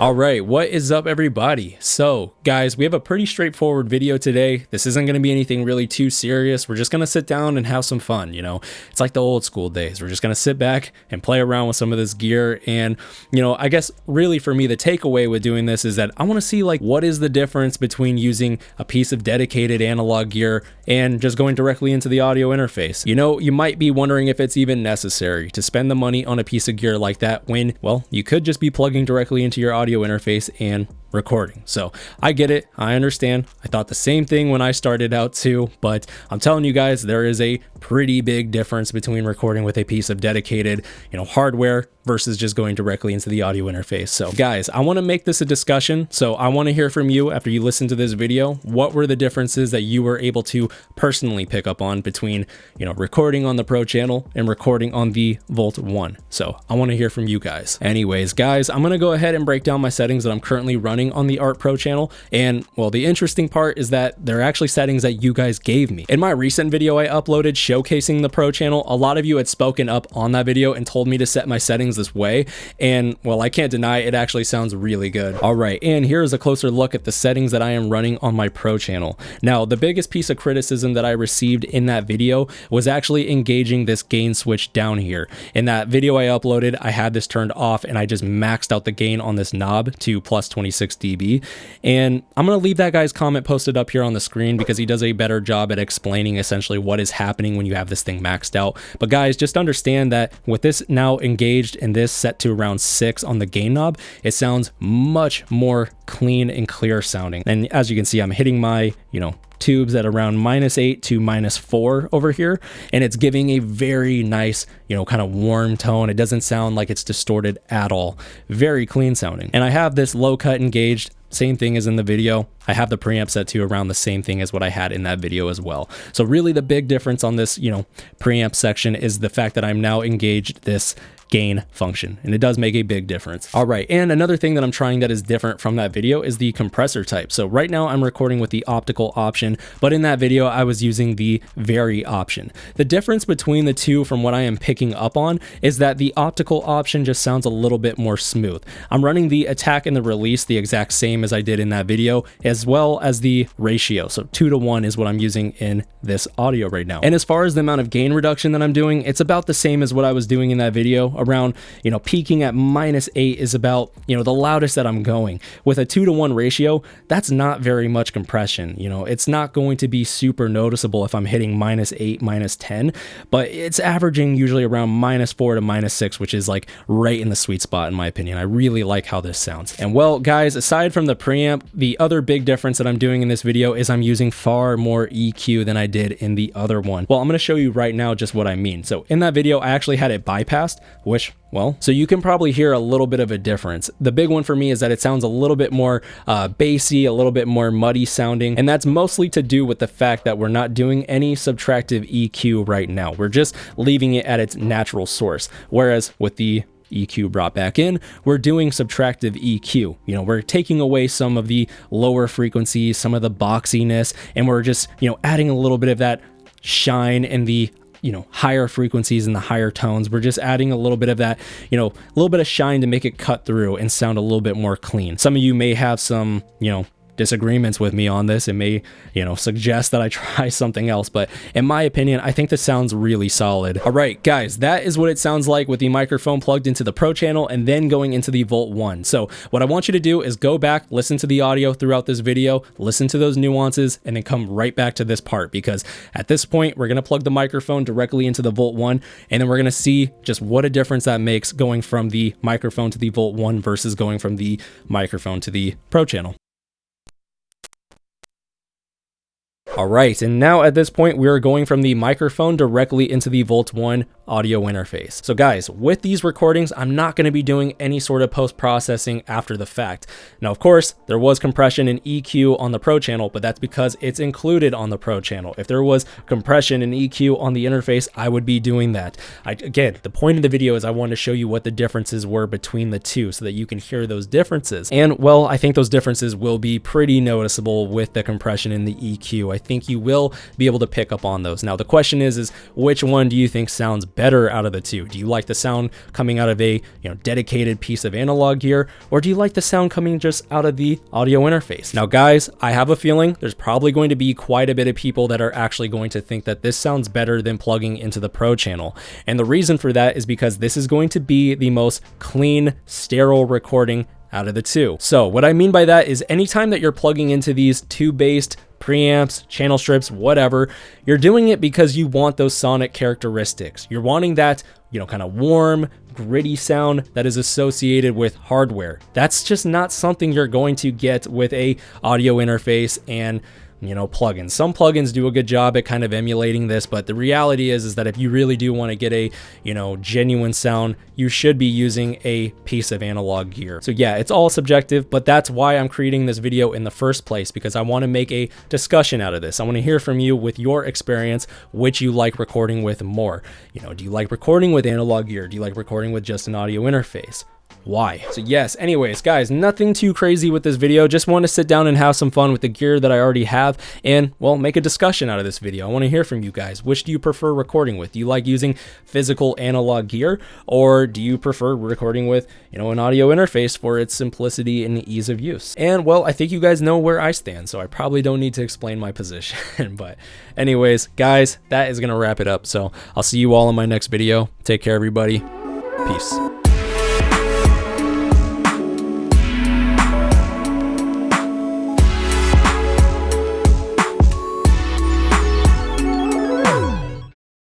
All right, what is up everybody? So guys, we have a pretty straightforward video today. This isn't going to be anything really too serious. We're just going to sit down and have some fun, you know. It's like the old school days. We're just going to sit back and play around with some of this gear. And, you know, I guess really for me, the takeaway with doing this is that I want to see like what is the difference between using a piece of dedicated analog gear and just going directly into the audio interface. You know, you might be wondering if it's even necessary to spend the money on a piece of gear like that when, well, you could just be plugging directly into your audio interface and recording. So I get it. I understand. I thought the same thing when I started out too, but I'm telling you guys, there is a pretty big difference between recording with a piece of dedicated, you know, hardware versus just going directly into the audio interface. So guys, I want to make this a discussion. So I want to hear from you after you listen to this video. What were the differences that you were able to personally pick up on between, you know, recording on the Pro channel and recording on the Volt 1? So I want to hear from you guys. Anyways, guys, I'm going to go ahead and break down my settings that I'm currently running on the Art Pro channel. And well, the interesting part is that they're actually settings that you guys gave me. In my recent video I uploaded showcasing the Pro channel, a lot of you had spoken up on that video and told me to set my settings this way. And well, I can't deny it actually sounds really good. All right, and here's a closer look at the settings that I am running on my Pro channel. Now, the biggest piece of criticism that I received in that video was actually engaging this gain switch down here. In that video I uploaded, I had this turned off and I just maxed out the gain on this knob to plus 26 dB. And I'm going to leave that guy's comment posted up here on the screen because he does a better job at explaining essentially what is happening when you have this thing maxed out. But guys, just understand that with this now engaged and this set to around 6 on the gain knob, it sounds much more clean and clear sounding. And as you can see, I'm hitting my, you know, tubes at around -8 to -4 over here, and it's giving a very nice, you know, kind of warm tone. It doesn't sound like it's distorted at all. Very clean sounding. And I have this low cut engaged, same thing as in the video. I have the preamp set to around the same thing as what I had in that video as well. So really the big difference on this, you know, preamp section is the fact that I'm now engaged this gain function, and it does make a big difference. All right, and another thing that I'm trying that is different from that video is the compressor type. So right now I'm recording with the optical option, but in that video I was using the vary option. The difference between the two from what I am picking up on is that the optical option just sounds a little bit more smooth. I'm running the attack and the release the exact same as I did in that video, as well as the ratio. So 2:1 is what I'm using in this audio right now. And as far as the amount of gain reduction that I'm doing, it's about the same as what I was doing in that video. Around, you know, peaking at -8 is about, you know, the loudest that I'm going. With a 2:1 ratio, that's not very much compression. You know, it's not going to be super noticeable if I'm hitting -8, -10, but it's averaging usually around -4 to -6, which is like right in the sweet spot in my opinion. I really like how this sounds. And well, guys, aside from the preamp, the other big difference that I'm doing in this video is I'm using far more EQ than I did in the other one. Well, I'm going to show you right now just what I mean. So in that video, I actually had it bypassed, which, well, so you can probably hear a little bit of a difference. The big one for me is that it sounds a little bit more bassy, a little bit more muddy sounding, and that's mostly to do with the fact that we're not doing any subtractive EQ right now. We're just leaving it at its natural source. Whereas with the EQ brought back in, we're doing subtractive EQ. You know, we're taking away some of the lower frequencies, some of the boxiness, and we're just, you know, adding a little bit of that shine and the, you know, higher frequencies and the higher tones. We're just adding a little bit of that, you know, a little bit of shine to make it cut through and sound a little bit more clean. Some of you may have some, you know, disagreements with me on this. It may, you know, suggest that I try something else, but in my opinion, I think this sounds really solid. All right, guys, that is what it sounds like with the microphone plugged into the Pro channel and then going into the Volt 1. So what I want you to do is go back, listen to the audio throughout this video, listen to those nuances, and then come right back to this part, because at this point, we're going to plug the microphone directly into the Volt 1, and then we're going to see just what a difference that makes going from the microphone to the Volt 1 versus going from the microphone to the Pro channel. All right, and now at this point, we are going from the microphone directly into the Volt 1 audio interface. So guys, with these recordings, I'm not going to be doing any sort of post-processing after the fact. Now, of course, there was compression and EQ on the Pro channel, but that's because it's included on the Pro channel. If there was compression and EQ on the interface, I would be doing that. Again, the point of the video is I want to show you what the differences were between the two so that you can hear those differences. And well, I think those differences will be pretty noticeable with the compression and the EQ. I think you will be able to pick up on those. Now, the question is which one do you think sounds better? better out of the two? Do you like the sound coming out of a dedicated piece of analog gear, or do you like the sound coming just out of the audio interface? Now guys, I have a feeling there's probably going to be quite a bit of people that are actually going to think that this sounds better than plugging into the Pro channel. And the reason for that is because this is going to be the most clean, sterile recording out of the two. So what I mean by that is anytime that you're plugging into these tube-based preamps, channel strips, whatever, you're doing it because you want those sonic characteristics. You're wanting that, kind of warm, gritty sound that is associated with hardware. That's just not something you're going to get with a audio interface and plugins. Some plugins do a good job at kind of emulating this, but the reality is that if you really do want to get a, genuine sound, you should be using a piece of analog gear. So yeah, it's all subjective, but that's why I'm creating this video in the first place, because I want to make a discussion out of this. I want to hear from you with your experience, which you like recording with more. Do you like recording with analog gear? Do you like recording with just an audio interface? Why? So yes, anyways, guys, nothing too crazy with this video. Just want to sit down and have some fun with the gear that I already have and, well, make a discussion out of this video. I want to hear from you guys. Which do you prefer recording with? Do you like using physical analog gear, or do you prefer recording with, an audio interface for its simplicity and ease of use? And, well, I think you guys know where I stand, so I probably don't need to explain my position. But anyways, guys, that is going to wrap it up. So I'll see you all in my next video. Take care, everybody. Peace.